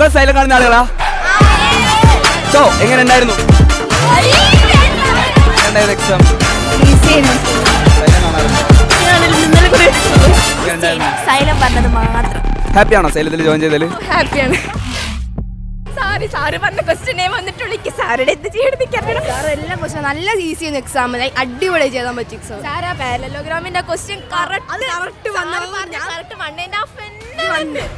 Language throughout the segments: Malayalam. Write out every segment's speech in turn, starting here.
മക്കൾ സൈലം കാണുന്ന ആളുകളാ? സോ എങ്ങനെ ഉണ്ടായിരുന്നു എക്സാം? സൈലം പറഞ്ഞത് മാത്രം. ഹാപ്പിയാണോ സൈലത്തിൽ ജോയിൻ ചെയ്തതിൽ? ഹാപ്പിയാണ്. സാറ് പറഞ്ഞ ക്വസ്റ്റ്യനേ വന്നിട്ടുള്ളൂ. സാറുടെ എന്ത് ചെയ്യണം? സാർ എല്ലാ ക്വസ്റ്റ്യൻ നല്ല ഈസി ആയിരുന്നു. എക്സാം അടിപൊളി ചെയ്താൻ പറ്റി. സാർ ആ പാരലോഗ്രാമിന്റെ ക്വസ്റ്റ്യൻ കറക്റ്റ്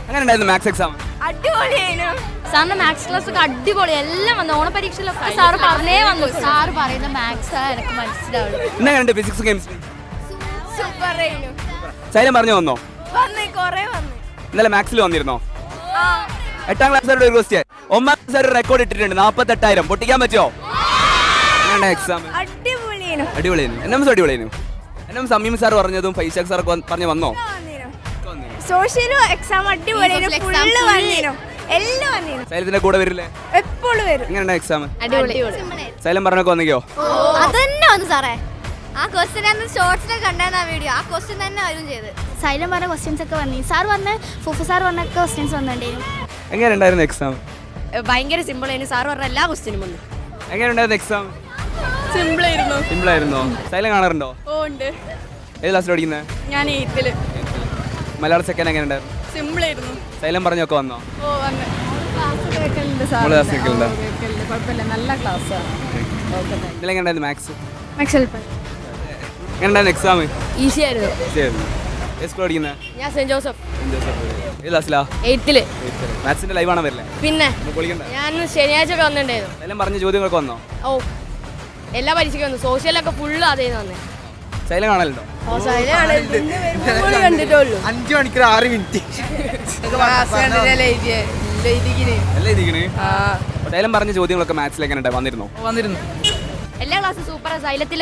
അങ്ങനെ ഉണ്ടായിരുന്നു മാത്സ് എക്സാം? അടിപൊളിയായിരുന്നു. സാറിന്റെ മാത്സ് ക്ലാസ് ഒക്കെ അടിപൊളി. എല്ലാം വന്നു. ഓണപരീക്ഷയിലൊക്കെ സാറ് പറഞ്ഞേ വന്നു. സാറ് പറയുന്ന മാത്സ് എനിക്ക് മനസ്സിലാവുള്ളൂ. എങ്ങനെയുണ്ട് ഫിസിക്സ് കെമിസ്ട്രി? സൂപ്പർ ആയിരുന്നു. സൈലം പറഞ്ഞു വന്നോ? കൊറേ വന്നു. ഇന്നലെ മാത്സിൽ വന്നിരുന്നോ? 8ാം ക്ലാസ്സുകാരുടെ ഒരു ക്വസ്റ്റ്യൻ 9ാം ക്ലാസ്സുകാർ റെക്കോർഡ് ഇട്ടിട്ടുണ്ട് 48,000. പൊട്ടിക്കാൻ പറ്റുമോ? എക്സാം അടിപൊളിയായിരുന്നു. എന്നും അടിപൊളിയായിരുന്നു. എന്നും സമീം സാർ പറഞ്ഞതും ഫൈസാഖ് സാർ പറഞ്ഞു വന്നോ? സോഷ്യൽ എക്സാം അടിപൊളിയായിരുന്നു. ഫുള്ള് വന്നിരുന്നു. എല്ലാം വന്നിരുന്നു. സൈലത്തിന്റെ കൂടെ വരില്ലേ? എപ്പോഴും വരും. എങ്ങനെയുണ്ട് എക്സാം? അടിപൊളി. സൈലം പറഞ്ഞൊക്കെ വന്നിക്കോ? അതന്നെ വന്നു സാറേ. ആ ക്വസ്റ്റ്യൻ ഷോർട്സിലൊക്കെ കണ്ടായിരുന്നു ആ വീഡിയോ. ആ ക്വസ്റ്റ്യൻ തന്നെ വരും ചെയ്ത്. സൈലം പറഞ്ഞ ക്വസ്റ്റ്യൻസ് ഒക്കെ വന്നി. സാർ പറഞ്ഞ ഫുഫു സാർ പറഞ്ഞ ക്വസ്റ്റ്യൻസ് വന്നിട്ടുണ്ടായിരുന്നു. എങ്ങനെയുണ്ടായിരുന്നു എക്സാം? ഭയങ്കര സിമ്പിൾ ആയിരുന്നു. സാർ പറഞ്ഞ എല്ലാ ക്വസ്റ്റ്യനും വന്നു. എങ്ങനെയുണ്ടായിരുന്നു എക്സാം? സിമ്പിൾ ആയിരുന്നോ? സൈലം കാണാറുണ്ടോ? ഉണ്ട്. ഏത് ക്ലാസ്സിൽ പഠിക്കുന്നത്? ഞാൻ 8th. മലയാളം സെക്കൻഡ് എങ്ങനെയുണ്ടായിരുന്നു? സിമ്പിൾ ആയിരുന്നു. സൈലം പറഞ്ഞൊക്കെ വന്നോ? നല്ല ക്ലാസ്സാണ്. എങ്ങനെയുണ്ടായിരുന്നു മാത്സ്? എക്സാം എക്സാം ഈസി ആയിരുന്നു. പഠിക്കുന്നത്? ഞാൻ സെന്റ് ജോസഫ്. ഏത് ക്ലാസ്സിലാ? 8th. മാത്സിന്റെ ലൈവ് ആണോ വരില്ലേ? പിന്നെ ഞാൻ ശനിയാഴ്ച ഒക്കെ വന്നിട്ടുണ്ടായിരുന്നു. സൈലം പറഞ്ഞ ചോദ്യങ്ങളൊക്കെ വന്നോ? ഓ എല്ലാ പരീക്ഷയ്ക്ക് വന്നു. സോഷ്യലൊക്കെ ഫുള്ള് അതേ വന്നേ. സൈലം കാണലുണ്ടോ? 5 മണിക്കൂർ 6 മിനിറ്റ്. സൈലം പറഞ്ഞ ചോദ്യങ്ങളൊക്കെ മാത്സിൽ എങ്ങനെ വന്നിരുന്നു? എല്ലാ ക്ലാസ്സും സൂപ്പർ. സൈലത്തിൽ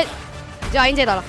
ജോയിൻ ചെയ്തോളാം.